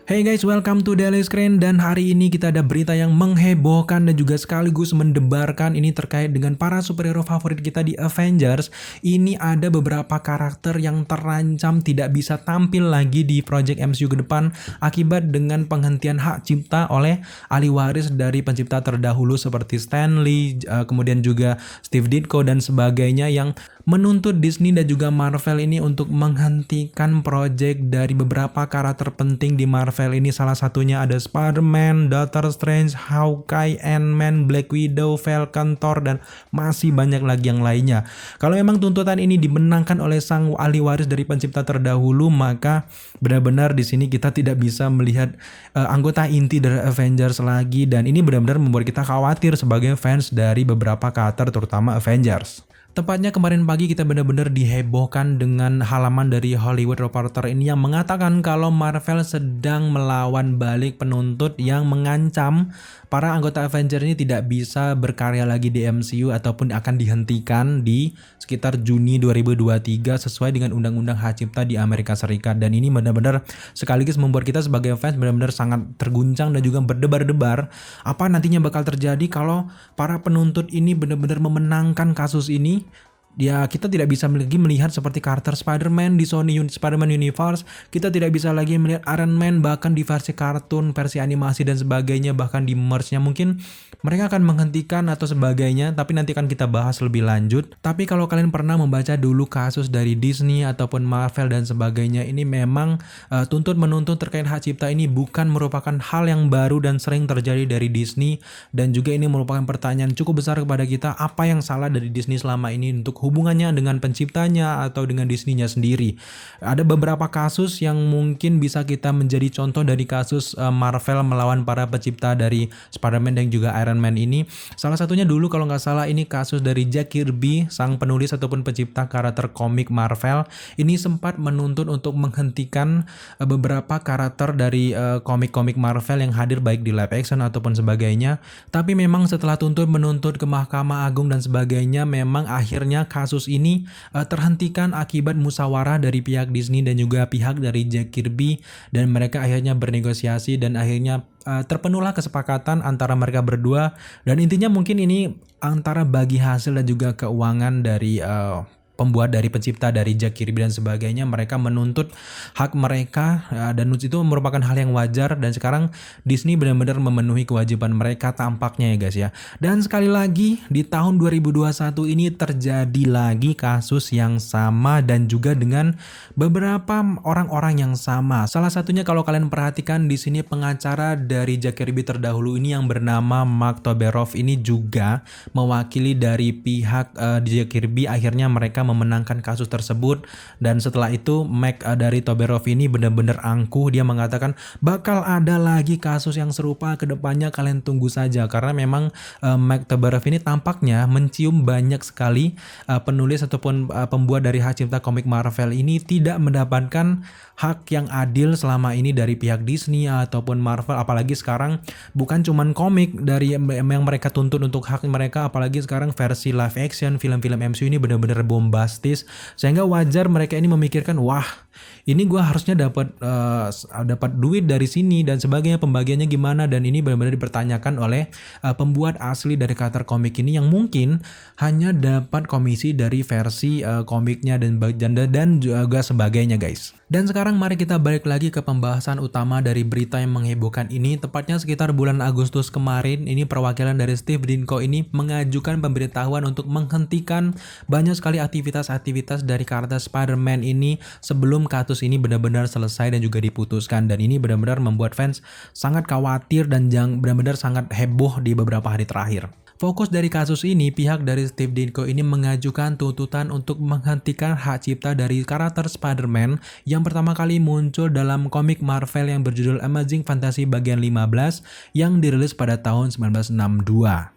Hey guys, welcome to Daily Screen dan hari ini kita ada berita yang menghebohkan dan juga sekaligus mendebarkan ini terkait dengan para superhero favorit kita di Avengers. Ini ada beberapa karakter yang terancam tidak bisa tampil lagi di project MCU ke depan akibat dengan penghentian hak cipta oleh ahli waris dari pencipta terdahulu seperti Stan Lee, kemudian juga Steve Ditko dan sebagainya yang menuntut Disney dan juga Marvel ini untuk menghentikan project dari beberapa karakter penting di Marvel ini. Salah satunya ada Spider-Man, Doctor Strange, Hawkeye, Ant-Man, Black Widow, Falcon, Thor, dan masih banyak lagi yang lainnya. Kalau memang tuntutan ini dimenangkan oleh sang ahli waris dari pencipta terdahulu, maka benar-benar di sini kita tidak bisa melihat anggota inti dari Avengers lagi, dan ini benar-benar membuat kita khawatir sebagai fans dari beberapa karakter terutama Avengers. Tepatnya kemarin pagi kita benar-benar dihebohkan dengan halaman dari Hollywood Reporter ini yang mengatakan kalau Marvel sedang melawan balik penuntut yang mengancam para anggota Avengers ini tidak bisa berkarya lagi di MCU ataupun akan dihentikan di sekitar Juni 2023 sesuai dengan Undang-Undang Hak Cipta di Amerika Serikat. Dan ini benar-benar sekaligus membuat kita sebagai fans benar-benar sangat terguncang dan juga berdebar-debar apa nantinya bakal terjadi kalau para penuntut ini benar-benar memenangkan kasus ini. Ya, kita tidak bisa lagi melihat seperti karakter Spider-Man di Sony Spider-Man Universe. Kita tidak bisa lagi melihat Iron Man bahkan di versi kartun, versi animasi dan sebagainya, bahkan di merch-nya. Mungkin mereka akan menghentikan atau sebagainya, tapi nanti akan kita bahas lebih lanjut. Tapi kalau kalian pernah membaca dulu kasus dari Disney ataupun Marvel dan sebagainya, ini memang tuntut-menuntut terkait hak cipta ini bukan merupakan hal yang baru dan sering terjadi dari Disney. Dan juga ini merupakan pertanyaan cukup besar kepada kita, apa yang salah dari Disney selama ini untuk hubungannya dengan penciptanya atau dengan Disney-nya sendiri. Ada beberapa kasus yang mungkin bisa kita menjadi contoh dari kasus Marvel melawan para pencipta dari Spider-Man dan juga Iron Man ini. Salah satunya dulu kalau nggak salah ini kasus dari Jack Kirby, sang penulis ataupun pencipta karakter komik Marvel. Ini sempat menuntut untuk menghentikan beberapa karakter dari komik-komik Marvel yang hadir baik di live action ataupun sebagainya. Tapi memang setelah menuntut ke Mahkamah Agung dan sebagainya, memang akhirnya kasus ini terhentikan akibat musyawarah dari pihak Disney dan juga pihak dari Jack Kirby, dan mereka akhirnya bernegosiasi dan akhirnya terpenuhlah kesepakatan antara mereka berdua. Dan intinya mungkin ini antara bagi hasil dan juga keuangan dari pembuat dari pencipta dari Jack Kirby dan sebagainya. Mereka menuntut hak mereka dan itu merupakan hal yang wajar, dan sekarang Disney benar-benar memenuhi kewajiban mereka tampaknya ya guys ya. Dan sekali lagi di tahun 2021 ini terjadi lagi kasus yang sama dan juga dengan beberapa orang-orang yang sama. Salah satunya kalau kalian perhatikan di sini pengacara dari Jack Kirby terdahulu ini yang bernama Mark Toberoff ini juga mewakili dari pihak Jack Kirby. Akhirnya mereka memenangkan kasus tersebut, dan setelah itu Mac dari Toberoff ini benar-benar angkuh. Dia mengatakan bakal ada lagi kasus yang serupa ke depannya, kalian tunggu saja, karena memang Mac Toberoff ini tampaknya mencium banyak sekali penulis ataupun pembuat dari hak cipta komik Marvel ini tidak mendapatkan hak yang adil selama ini dari pihak Disney ataupun Marvel. Apalagi sekarang bukan cuman komik dari yang mereka tuntut untuk hak mereka, apalagi sekarang versi live action film-film MCU ini benar-benar bombastis, sehingga wajar mereka ini memikirkan, wah ini gue harusnya dapat duit dari sini dan sebagainya, pembagiannya gimana. Dan ini benar-benar dipertanyakan oleh pembuat asli dari karakter komik ini yang mungkin hanya dapat komisi dari versi komiknya dan juga sebagainya guys. Dan sekarang mari kita balik lagi ke pembahasan utama dari berita yang menghebohkan ini. Tepatnya sekitar bulan Agustus kemarin, ini perwakilan dari Steve Ditko ini mengajukan pemberitahuan untuk menghentikan banyak sekali aktivitas-aktivitas dari karakter Spider-Man ini sebelum kasus ini benar-benar selesai dan juga diputuskan. Dan ini benar-benar membuat fans sangat khawatir dan benar-benar sangat heboh di beberapa hari terakhir. Fokus dari kasus ini, pihak dari Steve Ditko ini mengajukan tuntutan untuk menghentikan hak cipta dari karakter Spider-Man yang pertama kali muncul dalam komik Marvel yang berjudul Amazing Fantasy bagian 15 yang dirilis pada tahun 1962.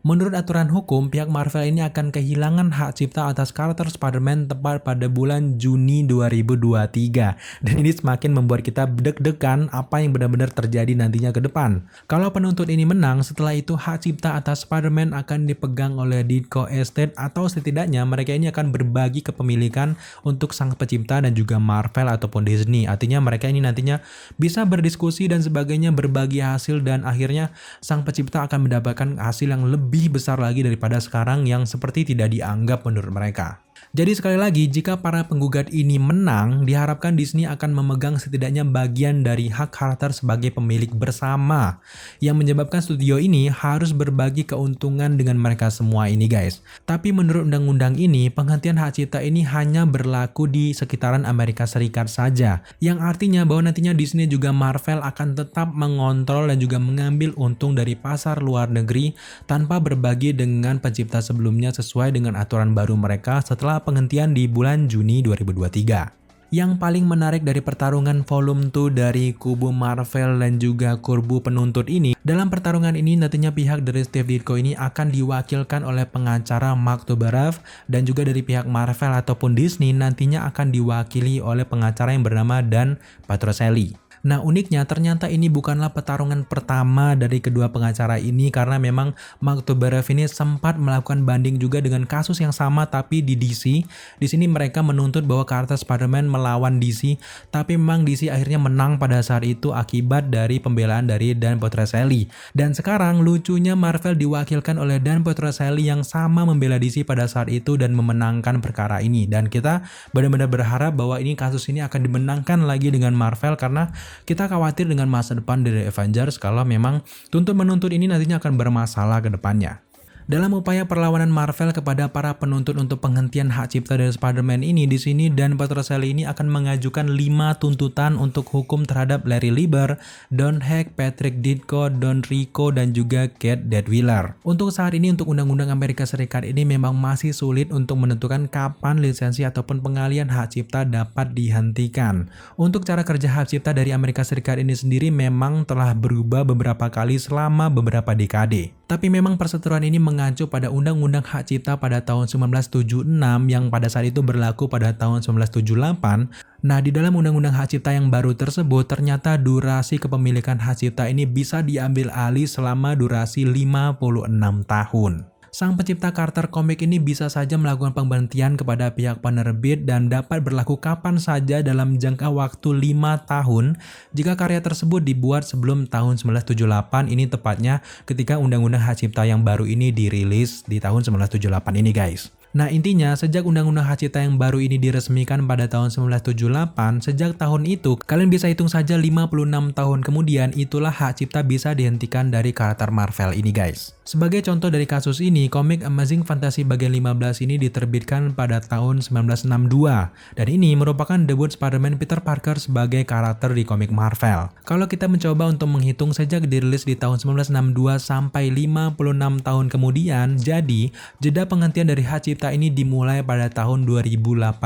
Menurut aturan hukum, pihak Marvel ini akan kehilangan hak cipta atas karakter Spider-Man tepat pada bulan Juni 2023. Dan ini semakin membuat kita deg-degan apa yang benar-benar terjadi nantinya ke depan. Kalau penuntut ini menang, setelah itu hak cipta atas Spider-Man akan dipegang oleh Ditko Estate, atau setidaknya mereka ini akan berbagi kepemilikan untuk sang pencipta dan juga Marvel ataupun Disney. Artinya mereka ini nantinya bisa berdiskusi dan sebagainya, berbagi hasil, dan akhirnya sang pencipta akan mendapatkan hasil yang lebih besar lagi daripada sekarang yang seperti tidak dianggap menurut mereka. Jadi sekali lagi, jika para penggugat ini menang, diharapkan Disney akan memegang setidaknya bagian dari hak karakter sebagai pemilik bersama, yang menyebabkan studio ini harus berbagi keuntungan dengan mereka semua ini guys. Tapi menurut undang-undang ini, penghentian hak cipta ini hanya berlaku di sekitaran Amerika Serikat saja, yang artinya bahwa nantinya Disney juga Marvel akan tetap mengontrol dan juga mengambil untung dari pasar luar negeri tanpa berbagi dengan pencipta sebelumnya sesuai dengan aturan baru mereka setelah penghentian di bulan Juni 2023. Yang paling menarik dari pertarungan volume 2 dari kubu Marvel dan juga kubu penuntut ini, dalam pertarungan ini nantinya pihak dari Steve Ditko ini akan diwakilkan oleh pengacara Mark Tobarev, dan juga dari pihak Marvel ataupun Disney nantinya akan diwakili oleh pengacara yang bernama Dan Petrocelli. Nah uniknya ternyata ini bukanlah pertarungan pertama dari kedua pengacara ini, karena memang Mark Tobarev ini sempat melakukan banding juga dengan kasus yang sama tapi di DC. Di sini mereka menuntut bahwa karakter Spider-Man melawan DC, tapi memang DC akhirnya menang pada saat itu akibat dari pembelaan dari Dan Petrocelli. Dan sekarang lucunya Marvel diwakilkan oleh Dan Petrocelli yang sama membela DC pada saat itu dan memenangkan perkara ini. Dan kita benar-benar berharap bahwa ini kasus ini akan dimenangkan lagi dengan Marvel, karena kita khawatir dengan masa depan dari Avengers kalau memang tuntut-menuntut ini nantinya akan bermasalah ke depannya. Dalam upaya perlawanan Marvel kepada para penuntut untuk penghentian hak cipta dari Spider-Man ini, di sini Dan Petrocelli ini akan mengajukan 5 tuntutan untuk hukum terhadap Larry Lieber, Don Heck, Patrick Ditko, Don Rico, dan juga Kate Detweiler. Untuk saat ini untuk Undang-Undang Amerika Serikat ini memang masih sulit untuk menentukan kapan lisensi ataupun pengalian hak cipta dapat dihentikan. Untuk cara kerja hak cipta dari Amerika Serikat ini sendiri memang telah berubah beberapa kali selama beberapa dekade. Tapi memang perseteruan ini mengacu pada Undang-Undang Hak Cipta pada tahun 1976 yang pada saat itu berlaku pada tahun 1978. Nah, di dalam Undang-Undang Hak Cipta yang baru tersebut, ternyata durasi kepemilikan hak cipta ini bisa diambil alih selama durasi 56 tahun. Sang pencipta karakter komik ini bisa saja melakukan pemberhentian kepada pihak penerbit dan dapat berlaku kapan saja dalam jangka waktu 5 tahun jika karya tersebut dibuat sebelum tahun 1978, ini tepatnya ketika Undang-Undang Hak Cipta yang baru ini dirilis di tahun 1978 ini guys. Nah intinya sejak Undang-Undang Hak Cipta yang baru ini diresmikan pada tahun 1978, sejak tahun itu kalian bisa hitung saja 56 tahun kemudian itulah hak cipta bisa dihentikan dari karakter Marvel ini guys. Sebagai contoh dari kasus ini, komik Amazing Fantasy bagian 15 ini diterbitkan pada tahun 1962 dan ini merupakan debut Spider-Man Peter Parker sebagai karakter di komik Marvel. Kalau kita mencoba untuk menghitung sejak dirilis di tahun 1962 sampai 56 tahun kemudian, jadi jeda penghentian dari hak cipta ini dimulai pada tahun 2018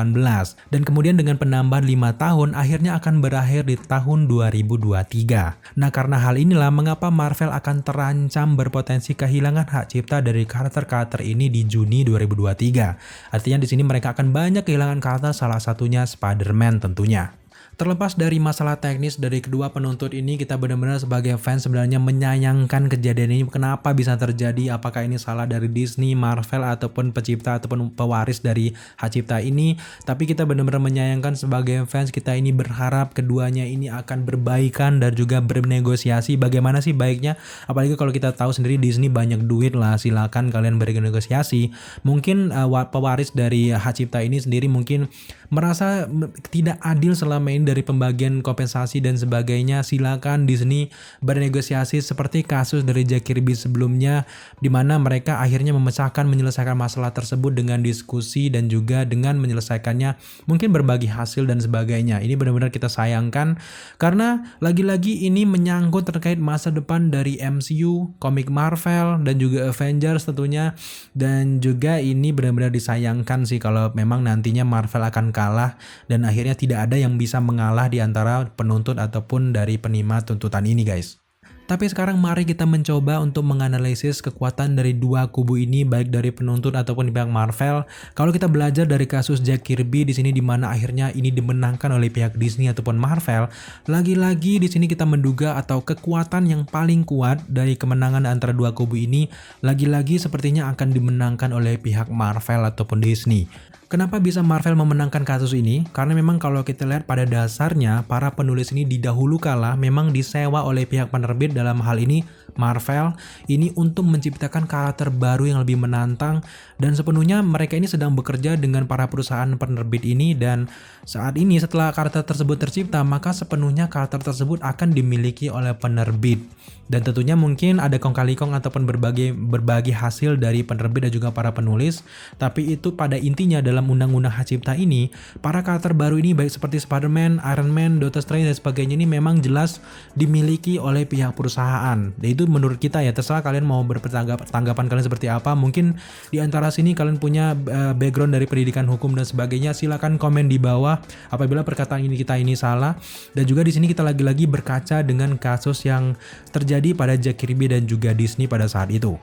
dan kemudian dengan penambahan 5 tahun akhirnya akan berakhir di tahun 2023. Nah karena hal inilah mengapa Marvel akan terancam berpotensi kehilangan hak cipta dari karakter-karakter ini di Juni 2023. Artinya di sini mereka akan banyak kehilangan karakter, salah satunya Spider-Man tentunya. Terlepas dari masalah teknis dari kedua penuntut ini, kita benar-benar sebagai fans sebenarnya menyayangkan kejadian ini. Kenapa bisa terjadi? Apakah ini salah dari Disney, Marvel, ataupun pencipta ataupun pewaris dari hak cipta ini? Tapi kita benar-benar menyayangkan sebagai fans, kita ini berharap keduanya ini akan berbaikan dan juga bernegosiasi. Bagaimana sih baiknya? Apalagi kalau kita tahu sendiri Disney banyak duit lah, silakan kalian bernegosiasi. Mungkin pewaris dari hak cipta ini sendiri mungkin merasa tidak adil selama ini dari pembagian kompensasi dan sebagainya. Silakan Disney bernegosiasi seperti kasus dari Jack Kirby sebelumnya, di mana mereka akhirnya menyelesaikan masalah tersebut dengan diskusi dan juga dengan menyelesaikannya mungkin berbagi hasil dan sebagainya. Ini benar-benar kita sayangkan karena lagi-lagi ini menyangkut terkait masa depan dari MCU, komik Marvel dan juga Avengers tentunya, dan juga ini benar-benar disayangkan sih kalau memang nantinya Marvel akan kalah dan akhirnya tidak ada yang bisa mengalah di antara penuntut ataupun dari penerima tuntutan ini guys. Tapi sekarang mari kita mencoba untuk menganalisis kekuatan dari dua kubu ini, baik dari penuntut ataupun pihak Marvel. Kalau kita belajar dari kasus Jack Kirby di sini, di mana akhirnya ini dimenangkan oleh pihak Disney ataupun Marvel, lagi-lagi di sini kita menduga atau kekuatan yang paling kuat dari kemenangan antara dua kubu ini lagi-lagi sepertinya akan dimenangkan oleh pihak Marvel ataupun Disney. Kenapa bisa Marvel memenangkan kasus ini? Karena memang kalau kita lihat pada dasarnya para penulis ini di dahulu kala memang disewa oleh pihak penerbit, dalam hal ini Marvel, ini untuk menciptakan karakter baru yang lebih menantang, dan sepenuhnya mereka ini sedang bekerja dengan para perusahaan penerbit ini, dan saat ini setelah karakter tersebut tercipta maka sepenuhnya karakter tersebut akan dimiliki oleh penerbit. Dan tentunya mungkin ada kong kali kong ataupun berbagi hasil dari penerbit dan juga para penulis, tapi itu pada intinya dalam undang-undang hak cipta ini, para karakter baru ini baik seperti Spider-Man, Iron Man, Doctor Strange dan sebagainya ini memang jelas dimiliki oleh pihak perusahaan. Dan itu menurut kita ya, terserah kalian mau tanggapan kalian seperti apa. Mungkin di antara sini kalian punya background dari pendidikan hukum dan sebagainya, silakan komen di bawah apabila perkataan kita ini salah. Dan juga di sini kita lagi-lagi berkaca dengan kasus yang terjadi pada Jack Kirby dan juga Disney pada saat itu.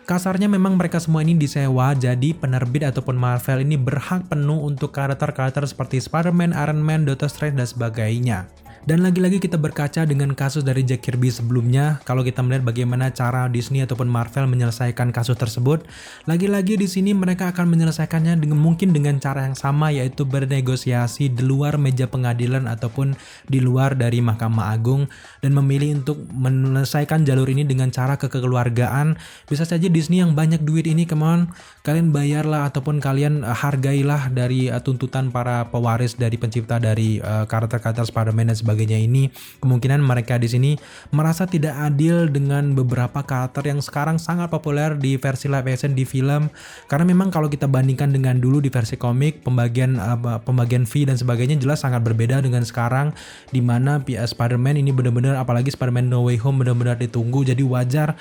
Kasarnya memang mereka semua ini disewa, jadi penerbit ataupun Marvel ini berhak penuh untuk karakter-karakter seperti Spider-Man, Iron Man, Doctor Strange dan sebagainya. Dan lagi-lagi kita berkaca dengan kasus dari Jack Kirby sebelumnya, kalau kita melihat bagaimana cara Disney ataupun Marvel menyelesaikan kasus tersebut, lagi-lagi di sini mereka akan menyelesaikannya mungkin dengan cara yang sama, yaitu bernegosiasi di luar meja pengadilan ataupun di luar dari Mahkamah Agung, dan memilih untuk menyelesaikan jalur ini dengan cara kekeluargaan. Bisa saja Disney yang banyak duit ini, kalian bayarlah ataupun kalian hargailah dari tuntutan para pewaris dari pencipta dari karakter-karakter Spider-Man dan sebagainya ini. Kemungkinan mereka di sini merasa tidak adil dengan beberapa karakter yang sekarang sangat populer di versi live action di film, karena memang kalau kita bandingkan dengan dulu di versi komik, pembagian fee dan sebagainya jelas sangat berbeda dengan sekarang, di mana Spider-Man ini benar-benar, apalagi Spider-Man No Way Home, benar-benar ditunggu. Jadi wajar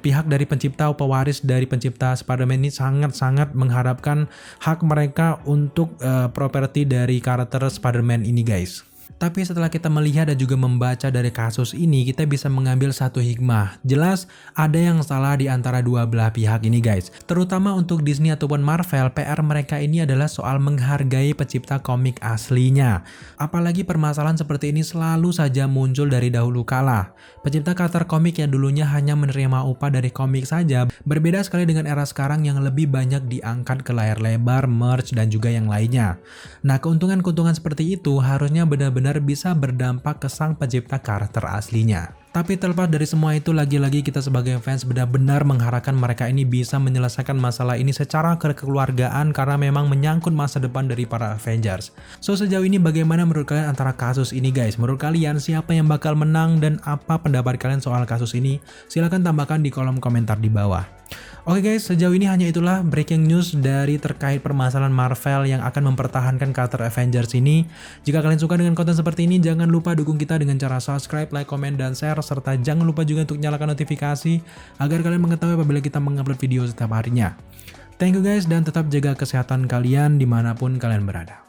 pihak dari pencipta, pewaris dari pencipta Spider-Man ini sangat-sangat mengharapkan hak mereka untuk properti dari karakter Spider-Man ini, guys. Tapi setelah kita melihat dan juga membaca dari kasus ini, kita bisa mengambil satu hikmah. Jelas ada yang salah di antara dua belah pihak ini, guys. Terutama untuk Disney ataupun Marvel, PR mereka ini adalah soal menghargai pencipta komik aslinya. Apalagi permasalahan seperti ini selalu saja muncul dari dahulu kala. Pencipta karakter komik yang dulunya hanya menerima upah dari komik saja, berbeda sekali dengan era sekarang yang lebih banyak diangkat ke layar lebar, merch, dan juga yang lainnya. Nah, keuntungan-keuntungan seperti itu harusnya benar-benar bisa berdampak ke sang pencipta karakter aslinya. Tapi terlepas dari semua itu, lagi-lagi kita sebagai fans benar-benar mengharapkan mereka ini bisa menyelesaikan masalah ini secara kekeluargaan, karena memang menyangkut masa depan dari para Avengers. So, sejauh ini bagaimana menurut kalian antara kasus ini, guys? Menurut kalian siapa yang bakal menang dan apa pendapat kalian soal kasus ini? Silahkan tambahkan di kolom komentar di bawah. Oke guys, sejauh ini hanya itulah breaking news dari terkait permasalahan Marvel yang akan mempertahankan karakter Avengers ini. Jika kalian suka dengan konten seperti ini, jangan lupa dukung kita dengan cara subscribe, like, komen, dan share. Serta jangan lupa juga untuk nyalakan notifikasi agar kalian mengetahui apabila kita mengupload video setiap harinya. Thank you guys, dan tetap jaga kesehatan kalian dimanapun kalian berada.